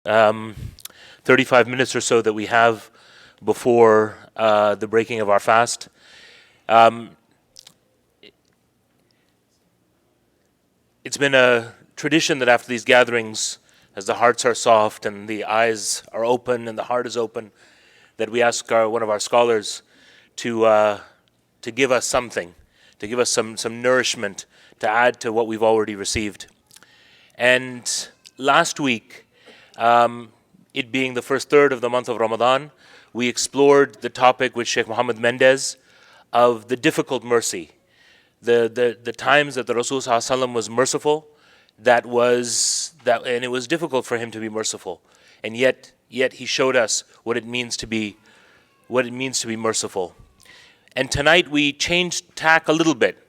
um, 35 minutes or so that we have before the breaking of our fast. It's been a tradition that after these gatherings, as the hearts are soft and the eyes are open and the heart is open, that we ask one of our scholars to give us something, to give us some nourishment to add to what we've already received. And last week, it being the first third of the month of Ramadan, we explored the topic with Sheikh Muhammad Mendez of the difficult mercy. The times that the Rasul ﷺ was merciful, and it was difficult for him to be merciful. And yet he showed us what it means to be merciful. And tonight we changed tack a little bit.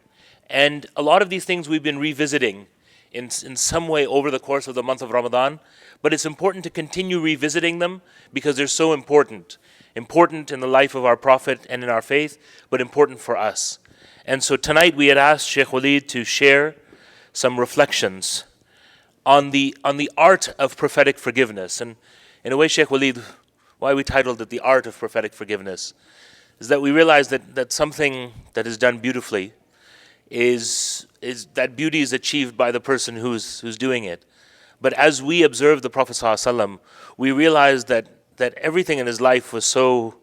And a lot of these things we've been revisiting in some way over the course of the month of Ramadan, but it's important to continue revisiting them because they're so important in the life of our Prophet and in our faith, but important for us. And so tonight we had asked Shaykh Walead to share some reflections on the art of prophetic forgiveness. And in a way, Shaykh Walead, why we titled it The Art of Prophetic Forgiveness, is that we realize that something that is done beautifully is that beauty is achieved by the person who's doing it. But as we observe the Prophet ﷺ, we realize that everything in his life was so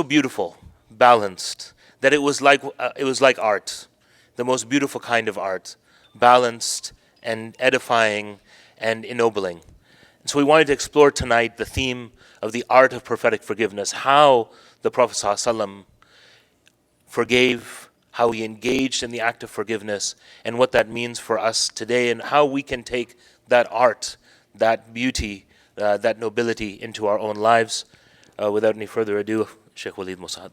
beautiful, balanced, that it was like art, the most beautiful kind of art, balanced and edifying and ennobling. And so we wanted to explore tonight the theme of the art of prophetic forgiveness, how the Prophet ﷺ forgave, how he engaged in the act of forgiveness, and what that means for us today, and how we can take that art, that beauty, that nobility into our own lives. Without any further ado, Shaykh Walead Mosaad.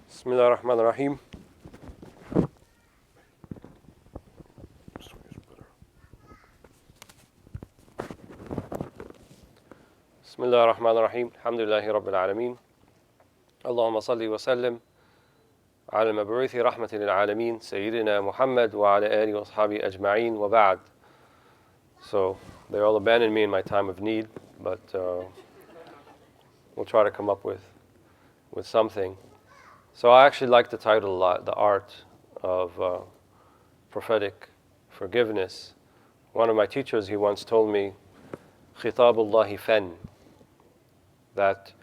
Bismillah ar-Rahman ar-Rahim. Bismillah ar-Rahman ar-Rahim. Alhamdulillahi Rabbil Alameen. Allahumma salli wa sallim ala al-mabu'ithi rahmatin lil-alameen Sayyidina Muhammad wa ala alihi wa ashabihi ajma'een wa ba'd. So they all abandoned me in my time of need, but we'll try to come up with something. So I actually like the title a lot, The Art of Prophetic Forgiveness. One of my teachers, he once told me, Khitabullahi fan, that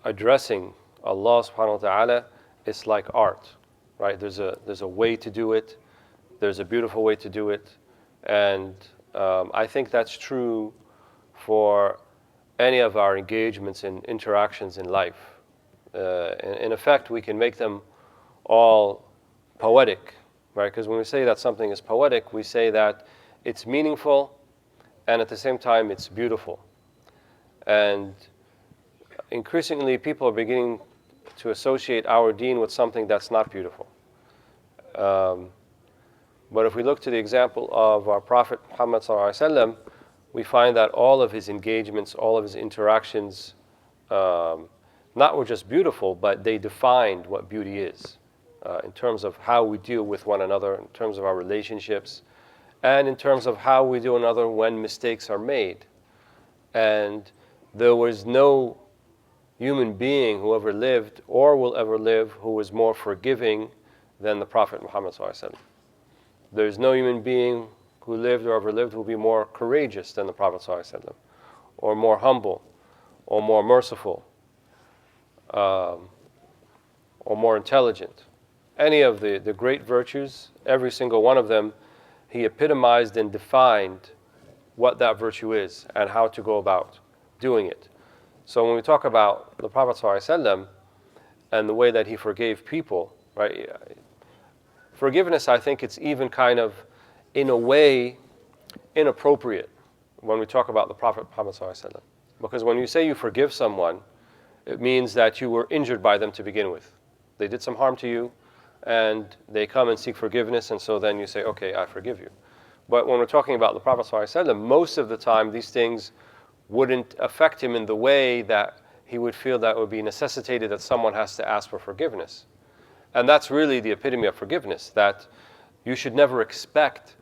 addressing Allah subhanahu wa ta'ala is like art, right? There's a way to do it, there's a beautiful way to do it, and I think that's true for any of our engagements and interactions in life. In effect, we can make them all poetic, right? Because when we say that something is poetic, we say that it's meaningful and at the same time it's beautiful. And increasingly, people are beginning to associate our deen with something that's not beautiful. But if we look to the example of our Prophet Muhammad ﷺ, we find that all of his engagements, all of his interactions, not were just beautiful, but they defined what beauty is in terms of how we deal with one another, in terms of our relationships, and in terms of how we do another when mistakes are made. And there was no human being who ever lived or will ever live who was more forgiving than the Prophet Muhammad ﷺ. There's no human being who lived or ever lived who will be more courageous than the Prophet ﷺ, or more humble, or more merciful, or more intelligent. Any of the great virtues, every single one of them, he epitomized and defined what that virtue is and how to go about doing it. So when we talk about the Prophet ﷺ and the way that he forgave people, right? Forgiveness, I think it's even kind of, in a way, inappropriate when we talk about the Prophet Muhammad ﷺ. Because when you say you forgive someone, it means that you were injured by them to begin with. They did some harm to you, and they come and seek forgiveness, and so then you say, okay, I forgive you. But when we're talking about the Prophet ﷺ, most of the time these things wouldn't affect him in the way that he would feel that it would be necessitated that someone has to ask for forgiveness. And that's really the epitome of forgiveness, that you should never expect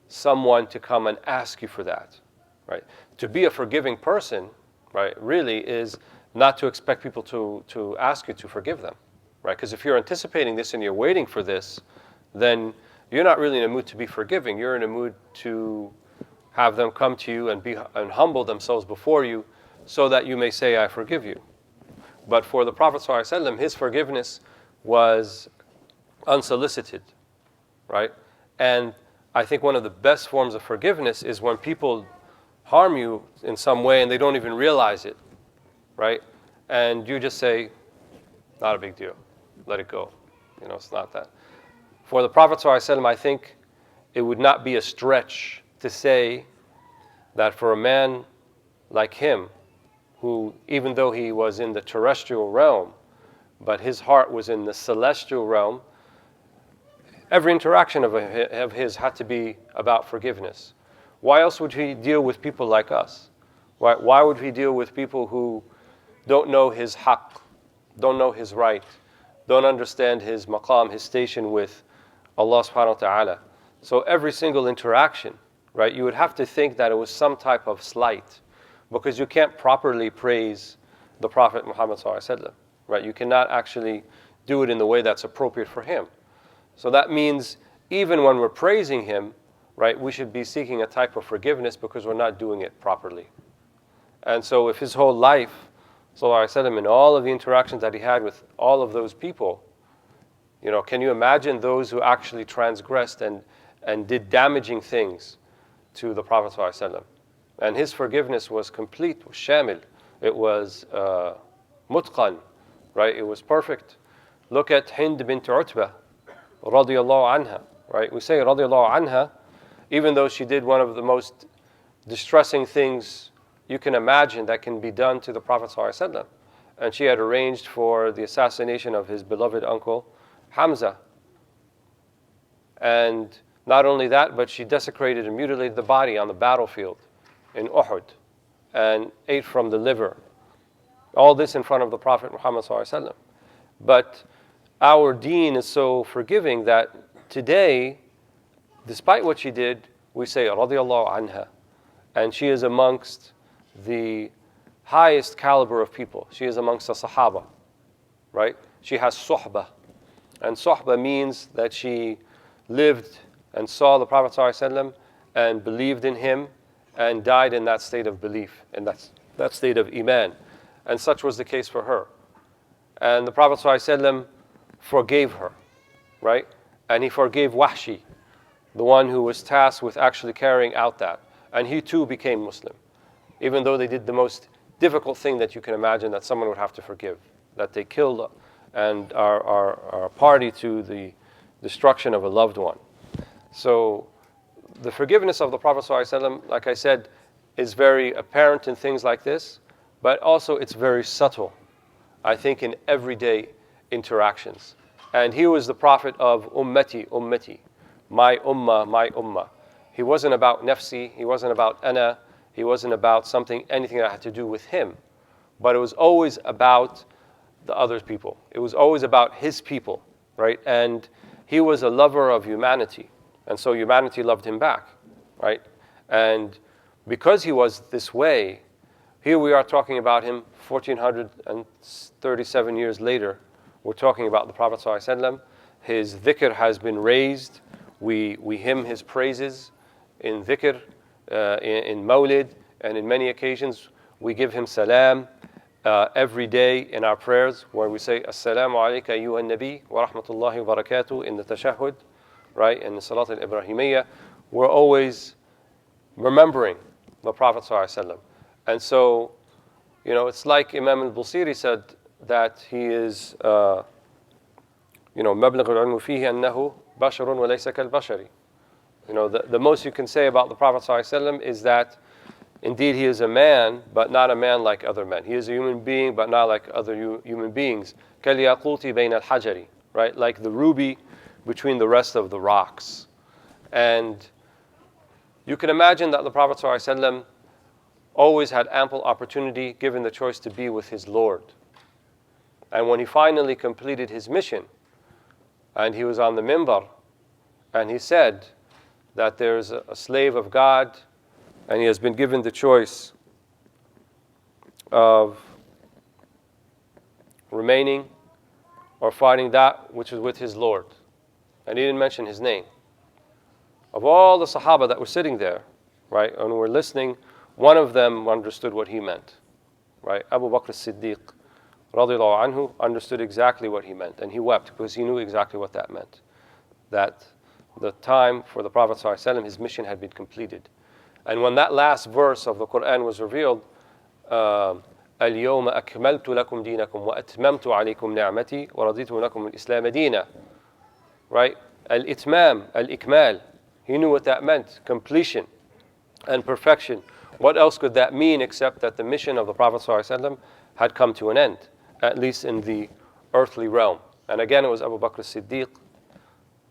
someone to come and ask you for that, right? To be a forgiving person, right, really is not to expect people to ask you to forgive them, right? Because if you're anticipating this and you're waiting for this, then you're not really in a mood to be forgiving. You're in a mood to have them come to you and humble themselves before you so that you may say, I forgive you. But for the Prophet ﷺ, his forgiveness was unsolicited, right? And I think one of the best forms of forgiveness is when people harm you in some way and they don't even realize it, right? And you just say, not a big deal, let it go. It's not that. For the Prophet ﷺ, I think it would not be a stretch to say that for a man like him, who, even though he was in the terrestrial realm, but his heart was in the celestial realm, every interaction of his had to be about forgiveness. Why else would he deal with people like us? Why would he deal with people who don't know his haqq, don't know his right, don't understand his maqam, his station with Allah subhanahu wa ta'ala? So every single interaction, right, you would have to think that it was some type of slight, because you can't properly praise the Prophet Muhammad sallallahu alaihi wasallam, right? You cannot actually do it in the way that's appropriate for him. So that means even when we're praising him, right, we should be seeking a type of forgiveness because we're not doing it properly. And so if his whole life, sallallahu alaihi wasallam, and all of the interactions that he had with all of those people, can you imagine those who actually transgressed and did damaging things to the Prophet sallallahu alaihi wasallam? And his forgiveness was complete, was shamil. It was mutqan, right? It was perfect. Look at Hind bint Utbah, radiyallahu anha, right? We say radiyallahu anha, even though she did one of the most distressing things you can imagine that can be done to the Prophet ﷺ. And she had arranged for the assassination of his beloved uncle, Hamza. And not only that, but she desecrated and mutilated the body on the battlefield in Uhud and ate from the liver. All this in front of the Prophet Muhammad ﷺ. But our deen is so forgiving that today, despite what she did, we say radiyallahu anha. And she is amongst the highest caliber of people. She is amongst the Sahaba, right? She has suhbah. And suhbah means that she lived and saw the Prophet ﷺ and believed in him and died in that state of belief, and that state of iman. And such was the case for her. And the Prophet ﷺ forgave her, right? And he forgave Wahshi, the one who was tasked with actually carrying out that. And he too became Muslim, even though they did the most difficult thing that you can imagine that someone would have to forgive, that they killed and are party to the destruction of a loved one. So the forgiveness of the Prophet ﷺ, like I said, is very apparent in things like this, but also it's very subtle, I think, in everyday interactions. And he was the Prophet of ummati, ummati, my ummah, my ummah. He wasn't about nafsi, he wasn't about ana, he wasn't about anything that had to do with him. But it was always about the other people. It was always about his people, right? And he was a lover of humanity. And so humanity loved him back, right? And because he was this way, here we are talking about him 1437 years later. We're talking about the Prophet ﷺ. His dhikr has been raised. We hymn his praises in dhikr, in mawlid, and in many occasions we give him salam every day in our prayers, where we say assalamu alayka ayyuhan nabi wa rahmatullahi wa barakatuh in the tashahhud, right, in the salat al-ibrahimiyya. We're always remembering the Prophet ﷺ. And so, it's like Imam al-Busiri said, that he is مبلغ العلم فيه أنه بشر وليس كالبشر. The most you can say about the Prophet ﷺ is that indeed he is a man, but not a man like other men. He is a human being, but not like other human beings. كالياقوت بين الحجر, right? Like the ruby between the rest of the rocks. And you can imagine that the Prophet ﷺ always had ample opportunity, given the choice, to be with his Lord. And when he finally completed his mission, and he was on the minbar, and he said that there's a slave of God, and he has been given the choice of remaining or fighting that which is with his Lord. And he didn't mention his name. Of all the Sahaba that were sitting there, right, and were listening, one of them understood what he meant. Right? Abu Bakr as-Siddiq, radiallahu anhu, understood exactly what he meant. And he wept because he knew exactly what that meant. That the time for the Prophet ﷺ, his mission had been completed. And when that last verse of the Quran was revealed, اليوم أكملت لكم دينكم وأتممت عليكم نعمتي ورضيت لكم الإسلام دينا. Right? Al-Itmam, Al-Ikmal. He knew what that meant, completion and perfection. What else could that mean except that the mission of the Prophet ﷺ had come to an end, at least in the earthly realm. And again, it was Abu Bakr as-Siddiq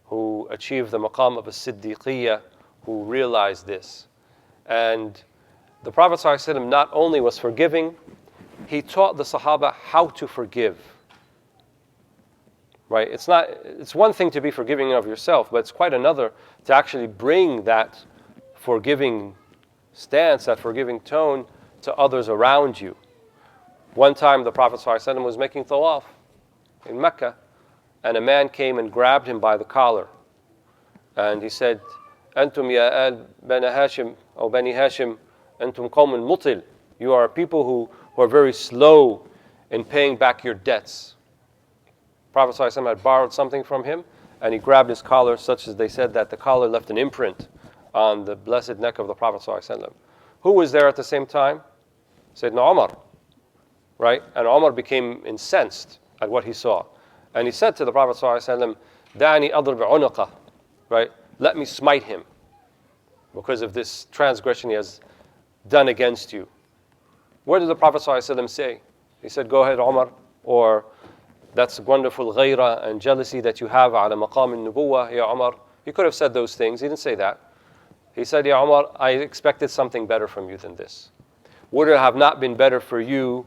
who achieved the maqam of a Siddiqiyya, who realized this. And the Prophet ﷺ not only was forgiving, he taught the Sahaba how to forgive. Right? It's one thing to be forgiving of yourself, but it's quite another to actually bring that forgiving stance, that forgiving tone to others around you. One time the Prophet ﷺ was making tawaf in Mecca, and a man came and grabbed him by the collar. And he said, Antum ya al Bani Hashim, or Bani Hashim, Antum qawmun mutil. You are people who are very slow in paying back your debts. Prophet ﷺ had borrowed something from him, and he grabbed his collar, such as they said that the collar left an imprint on the blessed neck of the Prophet ﷺ. Who was there at the same time? Sayyidina Umar. Right? And Umar became incensed at what he saw. And he said to the Prophet ﷺ, Da'ani adrib unuqah. Right? Let me smite him because of this transgression he has done against you. What did the Prophet ﷺ say? He said, go ahead, Umar, or that's wonderful ghayra and jealousy that you have ala maqam al-nubuwah, ya Umar. He could have said those things. He didn't say that. He said, ya Umar, I expected something better from you than this. Would it have not been better for you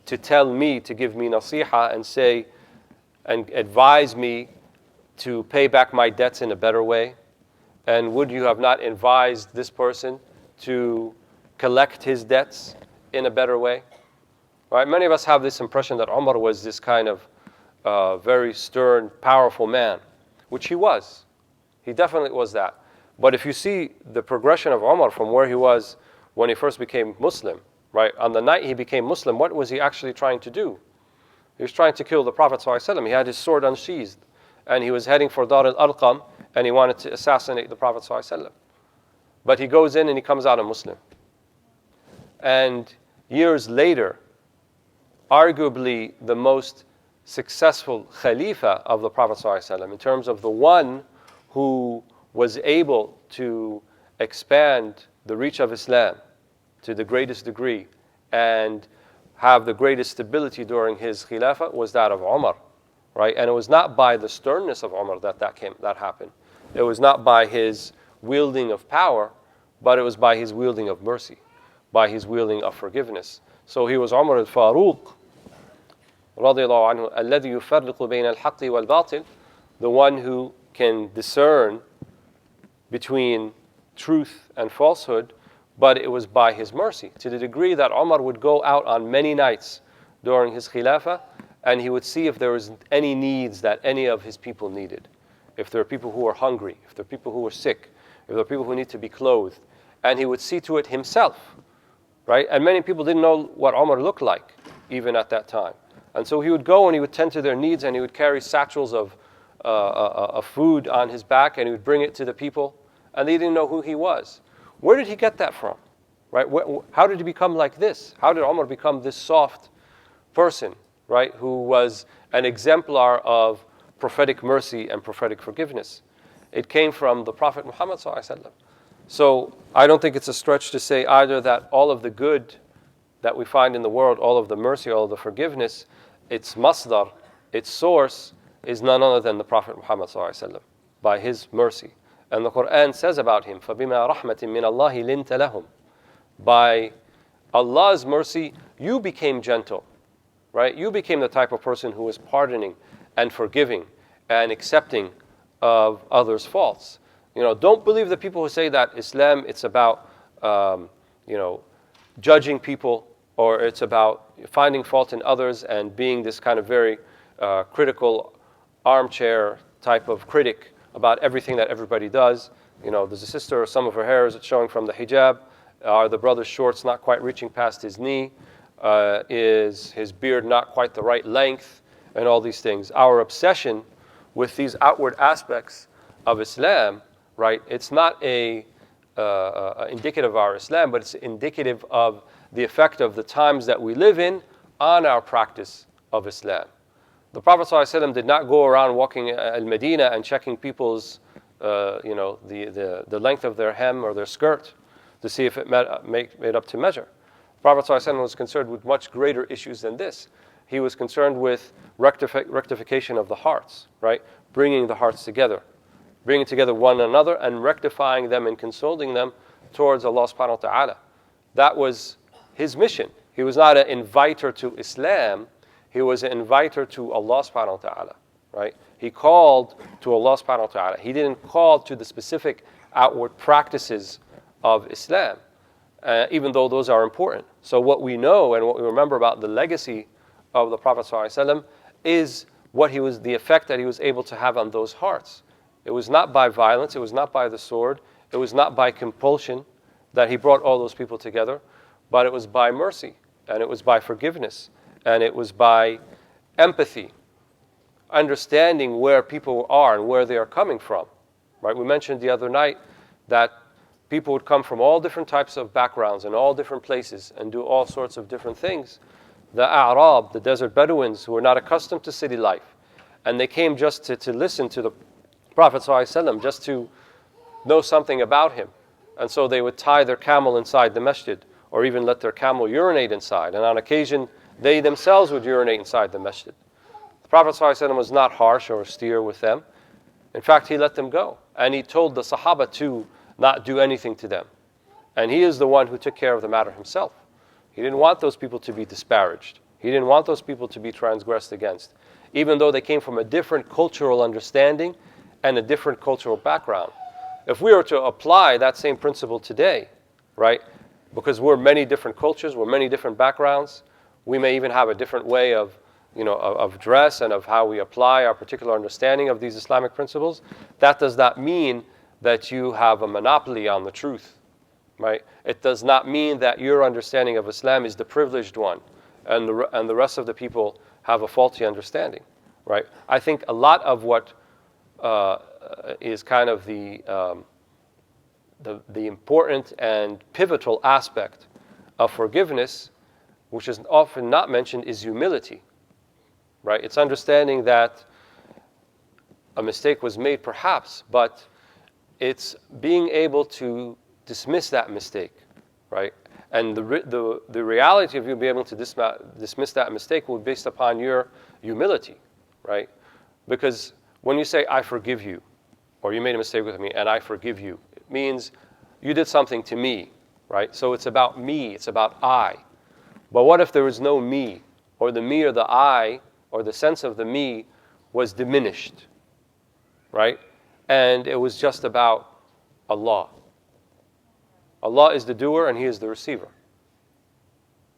to tell me, to give me nasiha and say, and advise me to pay back my debts in a better way? And would you have not advised this person to collect his debts in a better way? Right? Many of us have this impression that Umar was this kind of very stern, powerful man, which he was. He definitely was that. But if you see the progression of Umar from where he was when he first became Muslim, right? On the night he became Muslim, what was he actually trying to do? He was trying to kill the Prophet ﷺ. He had his sword unsheathed, and he was heading for Dar al-Arqam, and he wanted to assassinate the Prophet ﷺ. But he goes in and he comes out a Muslim. And years later, arguably the most successful Khalifa of the Prophet ﷺ, in terms of the one who was able to expand the reach of Islam to the greatest degree and have the greatest stability during his Khilafah, was that of Umar. Right? And it was not by the sternness of Umar that happened. It was not by his wielding of power, but it was by his wielding of mercy, by his wielding of forgiveness. So he was Umar al-Faruq, radiallahu anhu, الذي يفرق بين الحق والباطل, the one who can discern between truth and falsehood, but it was by his mercy, to the degree that Umar would go out on many nights during his Khilafah, and he would see if there was any needs that any of his people needed. If there are people who are hungry, if there are people who are sick, if there are people who need to be clothed, and he would see to it himself. Right? And many people didn't know what Umar looked like, even at that time. And so he would go and he would tend to their needs, and he would carry satchels of food on his back, and he would bring it to the people, and they didn't know who he was. Where did he get that from? Right? How did he become like this? How did Umar become this soft person, right, who was an exemplar of prophetic mercy and prophetic forgiveness? It came from the Prophet Muhammad ﷺ. So I don't think it's a stretch to say either that all of the good that we find in the world, all of the mercy, all of the forgiveness, its masdar, its source, is none other than the Prophet Muhammad ﷺ, by his mercy. And the Quran says about him, فَبِمَا رَحْمَةٍ مِّنَ اللَّهِ لِنْتَ لَهُمْ, by Allah's mercy, you became gentle, right? You became the type of person who is pardoning and forgiving and accepting of others' faults. Don't believe the people who say that Islam, it's about, judging people, or it's about finding fault in others and being this kind of very critical armchair type of critic about everything that everybody does. There's a sister, some of her hair is showing from the hijab. Are the brother's shorts not quite reaching past his knee? Is his beard not quite the right length? And all these things. Our obsession with these outward aspects of Islam, right? It's not indicative of our Islam, but it's indicative of the effect of the times that we live in on our practice of Islam. The Prophet ﷺ did not go around walking al-Medina and checking people's, the length of their hem or their skirt to see if it made up to measure. The Prophet ﷺ was concerned with much greater issues than this. He was concerned with rectification of the hearts, right? Bringing the hearts together, bringing together one another and rectifying them and consoling them towards Allah subhanahu wa ta'ala. That was his mission. He was not an inviter to Islam. He was an inviter to Allah subhanahu wa ta'ala, right? He called to Allah subhanahu wa ta'ala. He didn't call to the specific outward practices of Islam, even though those are important. So what we know and what we remember about the legacy of the Prophet ﷺ is the effect that he was able to have on those hearts. It was not by violence, it was not by the sword, it was not by compulsion that he brought all those people together, but it was by mercy, and it was by forgiveness, and it was by empathy, understanding where people are and where they are coming from. Right? We mentioned the other night that people would come from all different types of backgrounds and all different places and do all sorts of different things. The A'rab, the desert Bedouins, who were not accustomed to city life, and they came just to listen to the Prophet ﷺ, just to know something about him. And so they would tie their camel inside the masjid, or even let their camel urinate inside. And on occasion, they themselves would urinate inside the masjid. The Prophet ﷺ was not harsh or austere with them. In fact, he let them go. And he told the Sahaba to not do anything to them. And he is the one who took care of the matter himself. He didn't want those people to be disparaged. He didn't want those people to be transgressed against, even though they came from a different cultural understanding and a different cultural background. If we were to apply that same principle today, right, because we're many different cultures, we're many different backgrounds, we may even have a different way of dress and of how we apply our particular understanding of these Islamic principles, that does not mean that you have a monopoly on the truth, right? It does not mean that your understanding of Islam is the privileged one and the rest of the people have a faulty understanding, right? I think a lot of what is kind of the important and pivotal aspect of forgiveness, which is often not mentioned, is humility, right? It's understanding that a mistake was made perhaps, but it's being able to dismiss that mistake, right? And the reality of you being able to dismiss that mistake will be based upon your humility, right? Because when you say, I forgive you, or you made a mistake with me and I forgive you, it means you did something to me, right? So it's about me, it's about I. But what if there was no me, or the me or the I, or the sense of the me was diminished, right? And it was just about Allah. Allah is the doer and He is the receiver,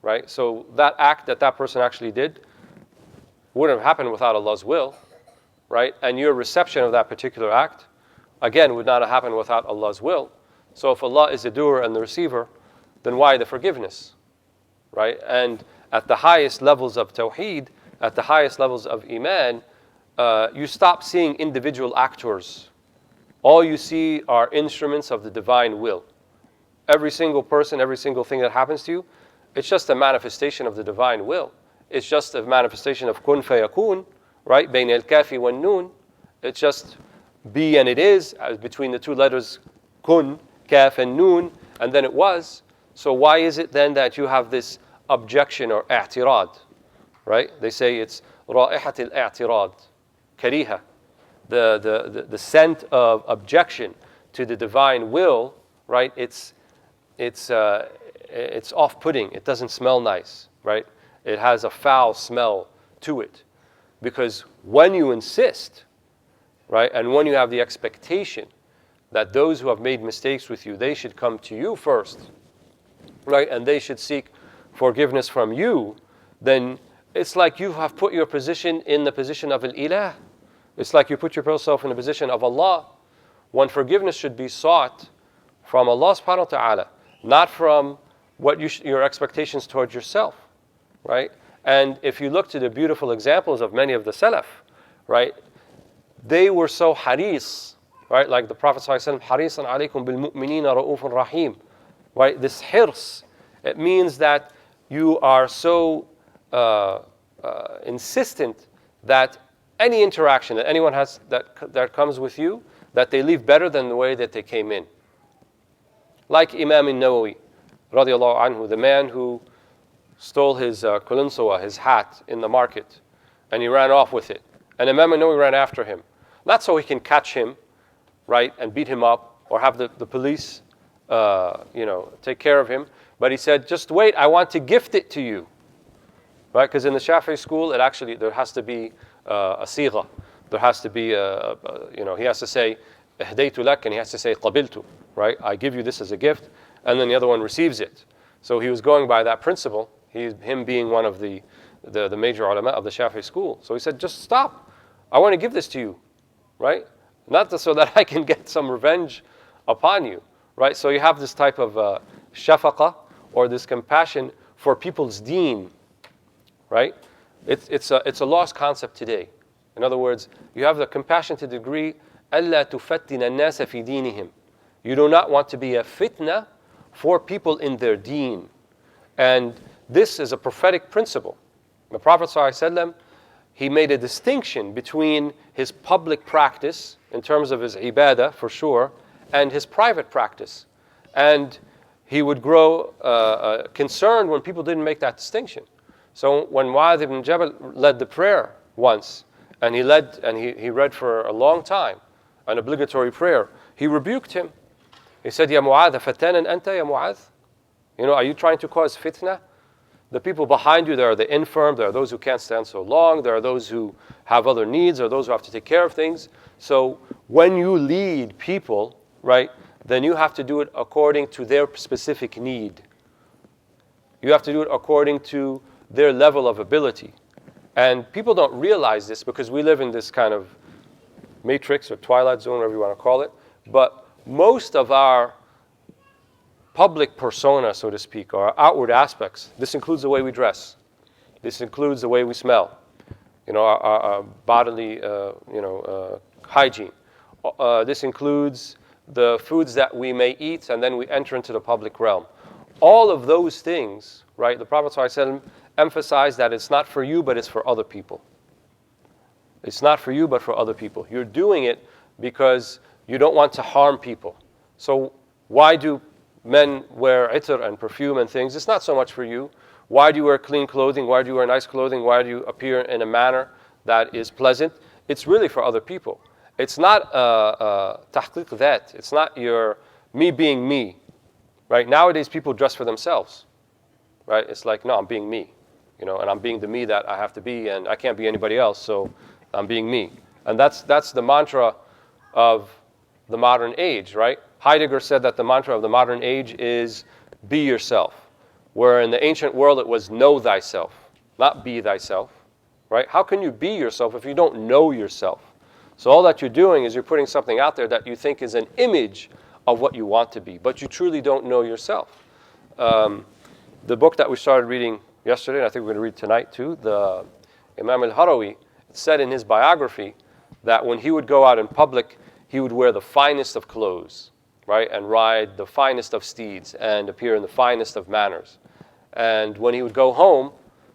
right? So that act that person actually did wouldn't have happened without Allah's will, right? And your reception of that particular act, again, would not have happened without Allah's will. So if Allah is the doer and the receiver, then why the forgiveness, right? And at the highest levels of Tawheed, at the highest levels of Iman, you stop seeing individual actors. All you see are instruments of the divine will. Every single person, every single thing that happens to you, it's just a manifestation of the divine will. It's just a manifestation of kun fayakun, right? Bayn al-kafi wa noon. It's just be and it is, between the two letters kun, kaf and noon, and then it was. So why is it then that you have this objection or i'tirad, right? They say it's ra'ihat al-i'tirad, kariha, the scent of objection to the divine will, right? It's it's off-putting. It doesn't smell nice, right? It has a foul smell to it. Because when you insist, right, and when you have the expectation that those who have made mistakes with you, they should come to you first, right, and they should seek forgiveness from you, then it's like you have put your position in the position of al-ilah. It's like you put yourself in the position of Allah, when forgiveness should be sought from Allah subhanahu wa ta'ala, not from what your expectations towards yourself, right? And if you look to the beautiful examples of many of the Salaf, right, they were so haris, right, like the Prophet ﷺ, harisan alaykum bil mu'minina ra'ufun rahim, right? This hirs, it means that you are so insistent that any interaction that anyone has that comes with you, that they leave better than the way that they came in. Like Imam al-Nawawi, radiallahu anhu, the man who stole his kulinsawa, his hat, in the market, and he ran off with it. And Imam al-Nawawi ran after him. Not so he can catch him, right, and beat him up, or have the police, take care of him. But he said, just wait, I want to gift it to you. Right, because in the Shafi'i school, there has to be a sigha. There has to be, he has to say, اهديت لك, and he has to say قبلت, right? I give you this as a gift, and then the other one receives it. So he was going by that principle, him being one of the major ulama of the Shafi'i school. So he said, just stop. I want to give this to you, right? Not so that I can get some revenge upon you, right? So you have this type of shafaqa, or this compassion for people's deen, right? It's a lost concept today. In other words, you have the compassion to the degree أَلَّا تُفَتِّنَ النَّاسَ فِي دِينِهِمْ. You do not want to be a fitna for people in their deen. And this is a prophetic principle. The Prophet ﷺ, he made a distinction between his public practice, in terms of his ibadah, for sure, and his private practice. And he would grow concerned when people didn't make that distinction. So when Mu'adh ibn Jabal led the prayer once, and he read for a long time, an obligatory prayer, he rebuked him. He said, Ya Mu'adh, fatanan anta ya Mu'adh? Are you trying to cause fitna? The people behind you, there are the infirm, there are those who can't stand so long, there are those who have other needs, there are those who have to take care of things. So when you lead people, right, then you have to do it according to their specific need. You have to do it according to their level of ability. And people don't realize this because we live in this kind of matrix or twilight zone, whatever you want to call it. But most of our public persona, so to speak, or our outward aspects, this includes the way we dress. This includes the way we smell. Our bodily, hygiene. This includes the foods that we may eat, and then we enter into the public realm. All of those things, right, the Prophet ﷺ emphasized that it's not for you, but it's for other people. It's not for you, but for other people. You're doing it because you don't want to harm people. So why do men wear itr and perfume and things? It's not so much for you. Why do you wear clean clothing? Why do you wear nice clothing? Why do you appear in a manner that is pleasant? It's really for other people. It's not tahqiq that. It's not me being me. Right? Nowadays people dress for themselves. Right? It's like, no, I'm being me. And I'm being the me that I have to be, and I can't be anybody else, so I'm being me. And that's the mantra of the modern age, right? Heidegger said that the mantra of the modern age is be yourself. Where in the ancient world it was know thyself, not be thyself, right? How can you be yourself if you don't know yourself? So all that you're doing is you're putting something out there that you think is an image of what you want to be, but you truly don't know yourself. The book that we started reading yesterday, and I think we're going to read tonight too, the Imam al-Harawi said in his biography that when he would go out in public, he would wear the finest of clothes, right, and ride the finest of steeds and appear in the finest of manners. And when he would go home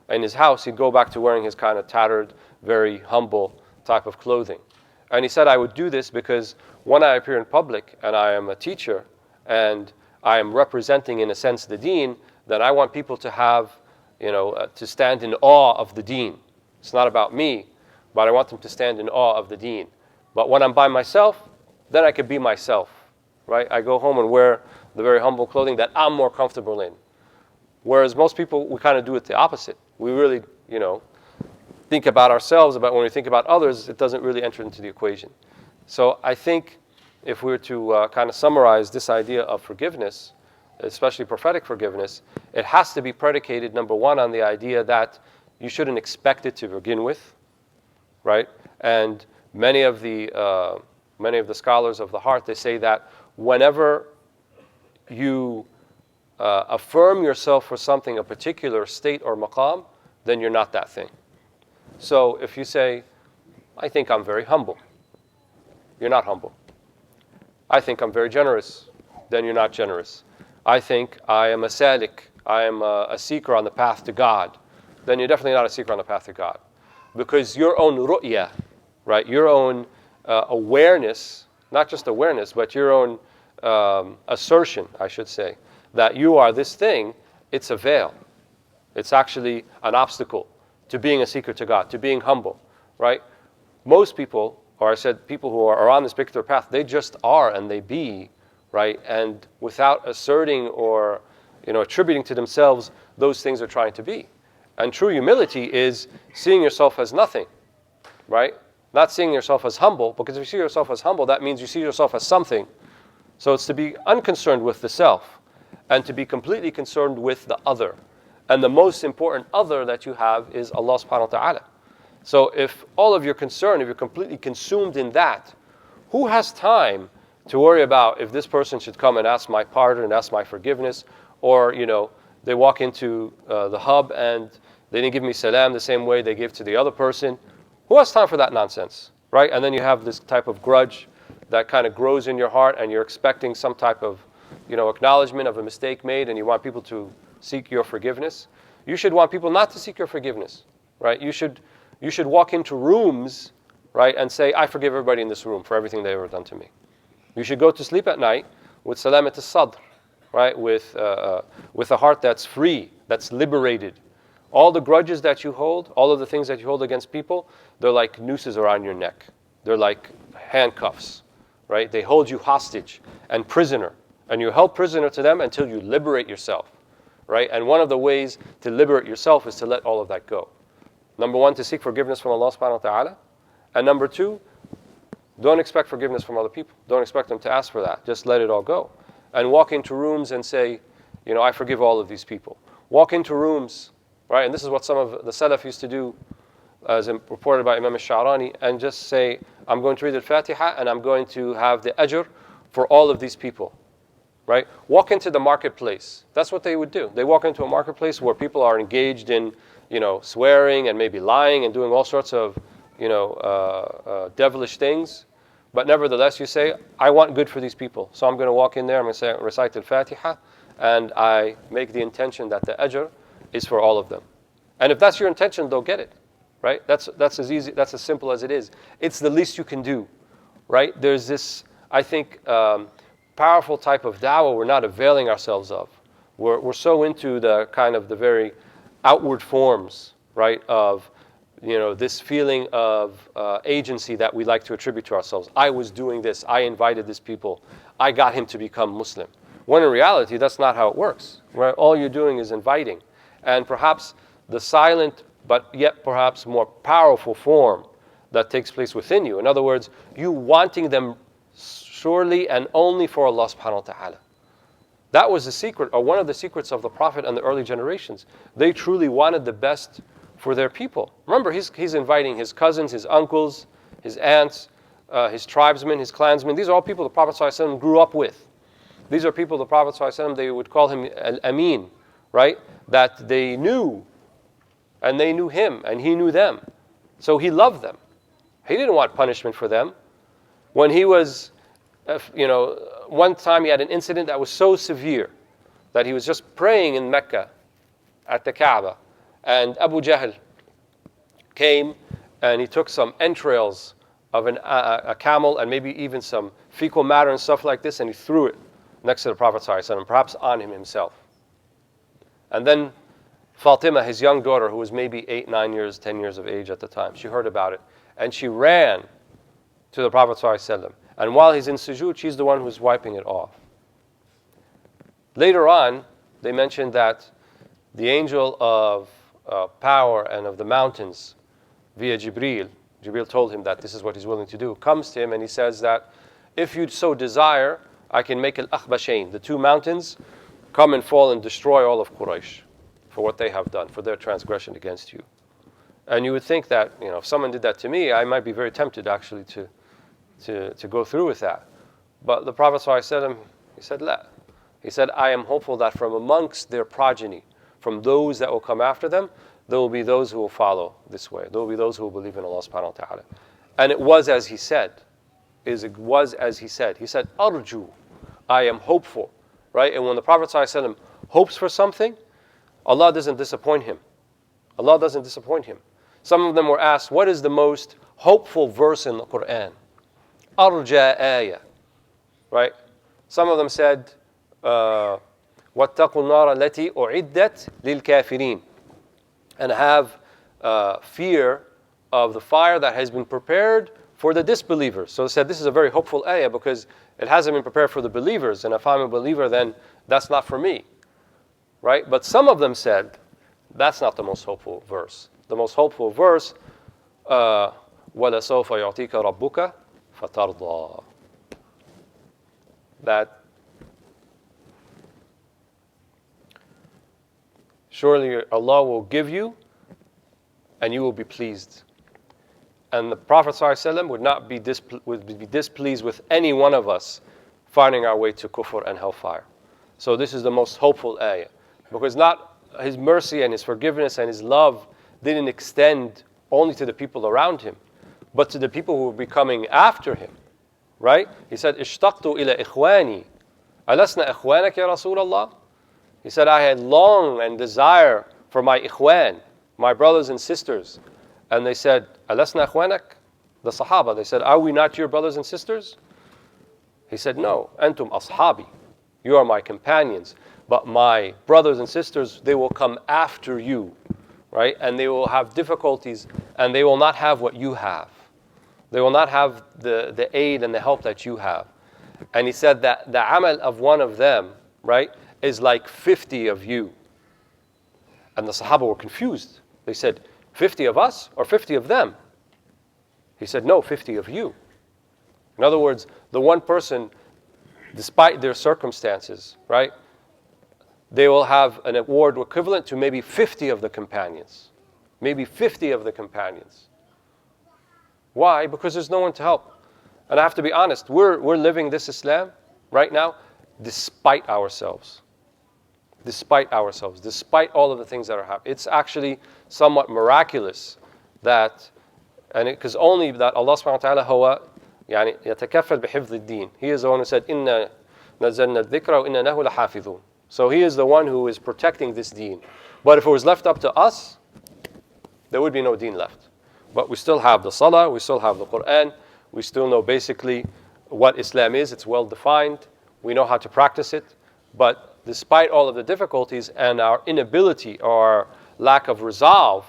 in his house, he'd go back to wearing his kind of tattered, very humble type of clothing. And he said, I would do this because when I appear in public and I am a teacher and I am representing, in a sense, the deen, then I want people to have, to stand in awe of the deen. It's not about me, but I want them to stand in awe of the deen. But when I'm by myself, then I could be myself, right? I go home and wear the very humble clothing that I'm more comfortable in. Whereas most people, we kind of do it the opposite. We really, think about ourselves, about when we think about others, it doesn't really enter into the equation. So I think if we were to kind of summarize this idea of forgiveness, especially prophetic forgiveness, it has to be predicated, number one, on the idea that you shouldn't expect it to begin with, right? And many of the scholars of the heart, they say that whenever you affirm yourself for something, a particular state or maqam, then you're not that thing. So if you say, I think I'm very humble, you're not humble. I think I'm very generous, then you're not generous. I think I am a salik, I am a seeker on the path to God, then you're definitely not a seeker on the path to God. Because your own ru'ya, right, your own awareness, not just awareness, but your own assertion, I should say, that you are this thing, it's a veil. It's actually an obstacle to being a seeker to God, to being humble, right? Most people, or I said people who are on this particular path, they just are and they be, right? And without asserting or attributing to themselves those things they're trying to be. And true humility is seeing yourself as nothing, right? Not seeing yourself as humble, because if you see yourself as humble, that means you see yourself as something. So it's to be unconcerned with the self and to be completely concerned with the other. And the most important other that you have is Allah subhanahu wa ta'ala. So if all of your concern, if you're completely consumed in that, who has time to worry about if this person should come and ask my pardon and ask my forgiveness, or they walk into the hub and they didn't give me salam the same way they gave to the other person. Who has time for that nonsense, right? And then you have this type of grudge that kind of grows in your heart, and you're expecting some type of acknowledgement of a mistake made, and you want people to seek your forgiveness. You should want people not to seek your forgiveness, right? You should walk into rooms, right, and say, I forgive everybody in this room for everything they've ever done to me. You should go to sleep at night with salamat al-sadr, right, with a heart that's free, that's liberated. All the grudges that you hold, all of the things that you hold against people, they're like nooses around your neck. They're like handcuffs, right? They hold you hostage and prisoner. And you're held prisoner to them until you liberate yourself, right? And one of the ways to liberate yourself is to let all of that go. Number one, to seek forgiveness from Allah subhanahu wa ta'ala. And number two, don't expect forgiveness from other people. Don't expect them to ask for that. Just let it all go. And walk into rooms and say, I forgive all of these people. Walk into rooms, right? And this is what some of the Salaf used to do, as reported by Imam al-Sha'rani, and just say, I'm going to read al-Fatiha and I'm going to have the ajr for all of these people, right? Walk into the marketplace. That's what they would do. They walk into a marketplace where people are engaged in, swearing and maybe lying and doing all sorts of, devilish things. But nevertheless, you say, I want good for these people. So I'm going to walk in there, I'm going to say, recite al-Fatiha, and I make the intention that the ajr is for all of them. And if that's your intention, they'll get it, right? That's as easy, that's as simple as it is. It's the least you can do, right? There's this, I think, powerful type of da'wah we're not availing ourselves of. We're so into the kind of the very outward forms, right, of this feeling of agency that we like to attribute to ourselves. I was doing this. I invited these people. I got him to become Muslim. When in reality, that's not how it works. Right? All you're doing is inviting. And perhaps the silent, but yet perhaps more powerful form that takes place within you. In other words, you wanting them surely and only for Allah subhanahu wa ta'ala. That was the secret, or one of the secrets of the Prophet and the early generations. They truly wanted the best for their people. Remember, he's inviting his cousins, his uncles, his aunts, his tribesmen, his clansmen. These are all people the Prophet ﷺ grew up with. These are people the Prophet ﷺ, they would call him Al-Amin, right? That they knew, and they knew him, and he knew them. So he loved them. He didn't want punishment for them. When he was, one time he had an incident that was so severe that he was just praying in Mecca at the Kaaba. And Abu Jahl came and he took some entrails of a camel and maybe even some fecal matter and stuff like this, and he threw it next to the Prophet ﷺ, perhaps on him himself. And then Fatima, his young daughter, who was maybe 8, 9 years, 10 years of age at the time, she heard about it. And she ran to the Prophet ﷺ. And while he's in sujood, she's the one who's wiping it off. Later on, they mentioned that the angel of power and of the mountains, via Jibreel told him that this is what he's willing to do, comes to him and he says that if you so desire, I can make al-Akhbashain, the two mountains, come and fall and destroy all of Quraysh for what they have done, for their transgression against you. And you would think that, if someone did that to me, I might be very tempted actually to go through with that. But the Prophet ﷺ, he said, La. He said, I am hopeful that from amongst their progeny, from those that will come after them, there will be those who will follow this way. There will be those who will believe in Allah subhanahu wa ta'ala. And it was as he said. It was as he said. He said, Arju, I am hopeful. Right? And when the Prophet ﷺ hopes for something, Allah doesn't disappoint him. Allah doesn't disappoint him. Some of them were asked, what is the most hopeful verse in the Quran? Arja ayah. Right? Some of them said, وَاتَّقُوا النَّارَ الَّتِي أُعِدَّتْ لِلْكَافِرِينَ, and have fear of the fire that has been prepared for the disbelievers. So they said this is a very hopeful ayah because it hasn't been prepared for the believers, and if I'm a believer, then that's not for me. Right? But some of them said, that's not the most hopeful verse. The most hopeful verse, وَلَسَوْفَ يُعْطِيكَ رَبُّكَ فَتَرْضَى. That surely Allah will give you and you will be pleased. And the Prophet ﷺ would be displeased with any one of us finding our way to kufr and hellfire. So this is the most hopeful ayah. Because not His mercy and His forgiveness and His love didn't extend only to the people around Him, but to the people who were coming after Him. Right? He said, اشتقت إلى إخواني ألسنا إخوانك يا رسول الله? He said, I had long and desire for my ikhwan, my brothers and sisters. And they said, ألسنا إخوانك? The Sahaba, they said, are we not your brothers and sisters? He said, no, أنتم أصحابي. You are my companions. But my brothers and sisters, they will come after you. Right? And they will have difficulties and they will not have what you have. They will not have the aid and the help that you have. And he said that the amal of one of them, right, is like 50 of you. And the Sahaba were confused. They said, 50 of us or 50 of them? He said, no, 50 of you. In other words, the one person, despite their circumstances, right, they will have an award equivalent to maybe 50 of the companions. Maybe 50 of the companions. Why? Because there's no one to help. And I have to be honest, we're living this Islam right now despite ourselves. Despite ourselves. Despite all of the things that are happening. It's actually somewhat miraculous that, and because only that Allah subhanahu wa ta'ala huwa يعني يتكفل بحفظ الدين. He is the one who said, إِنَّا نَزَّلْنَا الذِّكْرَ وَإِنَّا لَهُ لَحَافِظُونَ. So He is the one who is protecting this deen. But if it was left up to us, there would be no deen left. But we still have the Salah, we still have the Quran, we still know basically what Islam is, it's well defined, we know how to practice it. But despite all of the difficulties and our inability or lack of resolve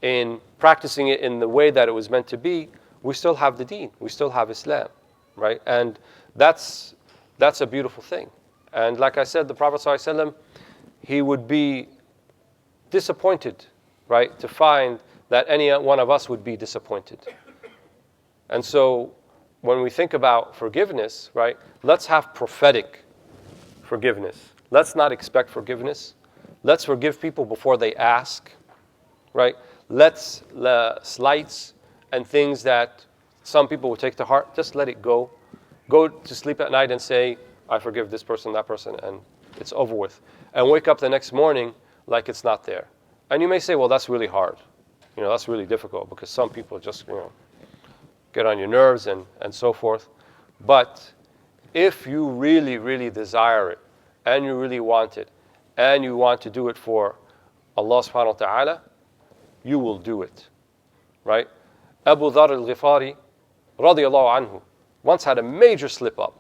in practicing it in the way that it was meant to be, we still have the deen, we still have Islam, right? And that's a beautiful thing. And like I said, the Prophet ﷺ, he would be disappointed, right, to find that any one of us would be disappointed. And so when we think about forgiveness, right, let's have prophetic forgiveness. Let's not expect forgiveness. Let's forgive people before they ask, right? Let's slights and things that some people will take to heart, just let it go. Go to sleep at night and say, I forgive this person, that person, and it's over with. And wake up the next morning like it's not there. And you may say, well, that's really hard. That's really difficult because some people just, get on your nerves and so forth. But if you really, really desire it, and you really want it, and you want to do it for Allah subhanahu wa ta'ala, you will do it. Right? Abu Dhar al-Ghifari, radiyallahu anhu, once had a major slip up.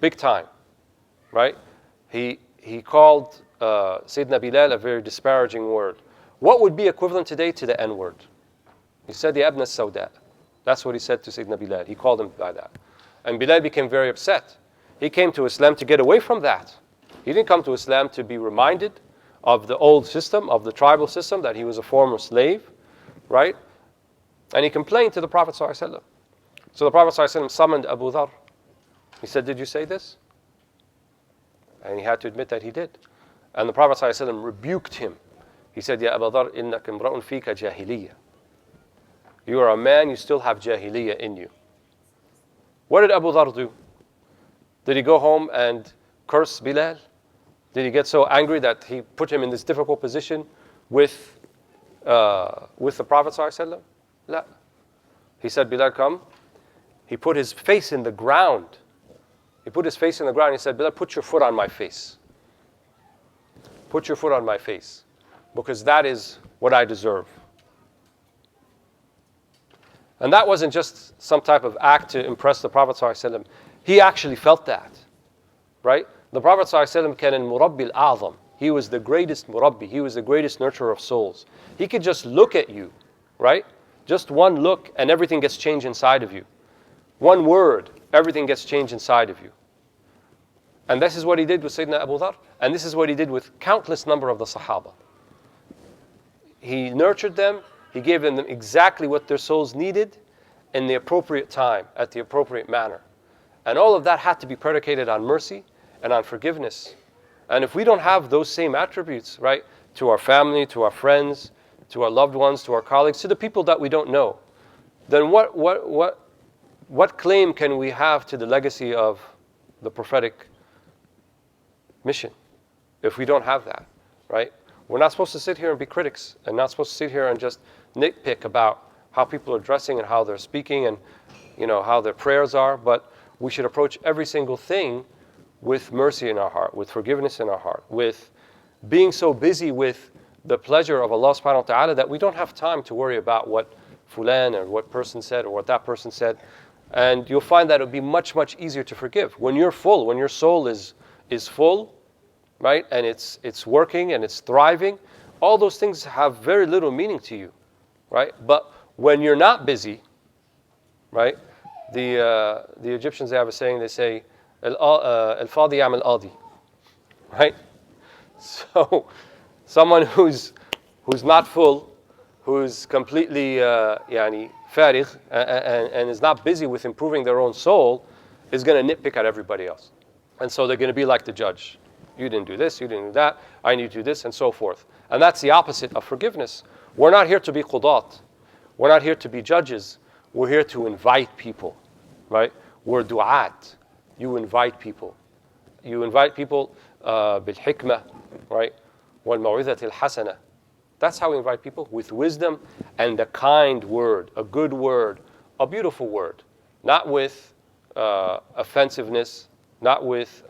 Big time. Right? He called Sayyidina Bilal a very disparaging word. What would be equivalent today to the N-word? He said, Ya Ibn al-Sawda. That's what he said to Sayyidina Bilal. He called him by that. And Bilal became very upset. He came to Islam to get away from that. He didn't come to Islam to be reminded of the old system, of the tribal system, that he was a former slave, right? And he complained to the Prophet ﷺ. So the Prophet ﷺ summoned Abu Dhar. He said, did you say this? And he had to admit that he did. And the Prophet ﷺ rebuked him. He said, Ya Abu Dhar, innaka imra'un fika jahiliyyah. You are a man, you still have jahiliyyah in you. What did Abu Dhar do? Did he go home and curse Bilal? Did he get so angry that he put him in this difficult position with the Prophet ﷺ? La. He said, Bilal, come. He put his face in the ground. He put his face in the ground. He said, Bilal, put your foot on my face. Put your foot on my face, because that is what I deserve. And that wasn't just some type of act to impress the Prophet ﷺ. He actually felt that, right? The Prophet ﷺ can in Murabbi al-A'zam. He was the greatest Murabbi. He was the greatest nurturer of souls. He could just look at you, right? Just one look and everything gets changed inside of you. One word, everything gets changed inside of you. And this is what he did with Sayyidina Abu Dhar. And this is what he did with countless number of the Sahaba. He nurtured them. He gave them exactly what their souls needed in the appropriate time, at the appropriate manner. And all of that had to be predicated on mercy and on forgiveness. And if we don't have those same attributes, right, to our family, to our friends, to our loved ones, to our colleagues, to the people that we don't know, then what claim can we have to the legacy of the prophetic mission if we don't have that, right? We're not supposed to sit here and be critics, and not supposed to sit here and just nitpick about how people are dressing and how they're speaking and, you know, how their prayers are, but we should approach every single thing with mercy in our heart, with forgiveness in our heart, with being so busy with the pleasure of Allah subhanahu wa ta'ala that we don't have time to worry about what fulan or what person said or what that person said. And you'll find that it'll be much, much easier to forgive. When you're full, when your soul is full, right, and it's working and it's thriving, all those things have very little meaning to you, right? But when you're not busy, right, the Egyptians, they have a saying, they say, al-fadi ya'mal adi, right? So someone who's not full, who's completely farig and is not busy with improving their own soul, is going to nitpick at everybody else. And so they're going to be like the judge. You didn't do this, you didn't do that, I need to do this, and so forth. And that's the opposite of forgiveness. We're not here to be qudat. We're not here to be judges. We're here to invite people, right? We're du'at. You invite people. You invite people bil-hikmah, right? Wal-maw'idhati al-hasana. That's how we invite people, with wisdom and a kind word, a good word, a beautiful word. Not with offensiveness, not with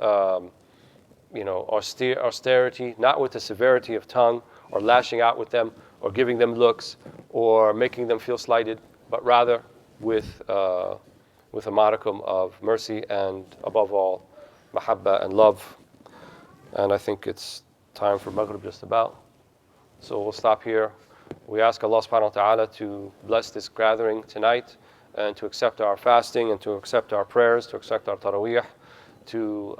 austerity, not with the severity of tongue, or lashing out with them, or giving them looks, or making them feel slighted, but rather with a modicum of mercy and, above all, mahabba and love. And I think it's time for Maghrib just about. So we'll stop here. We ask Allah subhanahu wa ta'ala to bless this gathering tonight and to accept our fasting and to accept our prayers, to accept our taraweeh, to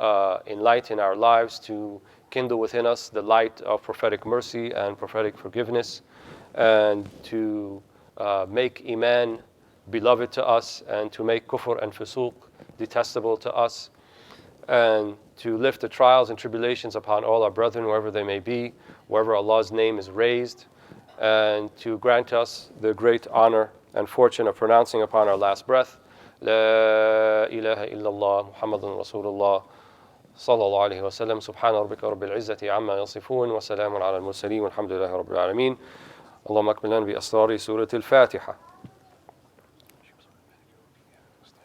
enlighten our lives, to kindle within us the light of prophetic mercy and prophetic forgiveness, and to make iman beloved to us, and to make kufr and fusuq detestable to us, and to lift the trials and tribulations upon all our brethren, wherever they may be, wherever Allah's name is raised, and to grant us the great honor and fortune of pronouncing upon our last breath, لا إله إلا الله محمد رسول الله صلى الله عليه وسلم سبحان ربك رب العزة عما يصفون وسلام على المرسلين والحمد لله رب العالمين اللهم أكمل لنا بأسرار سورة الفاتحة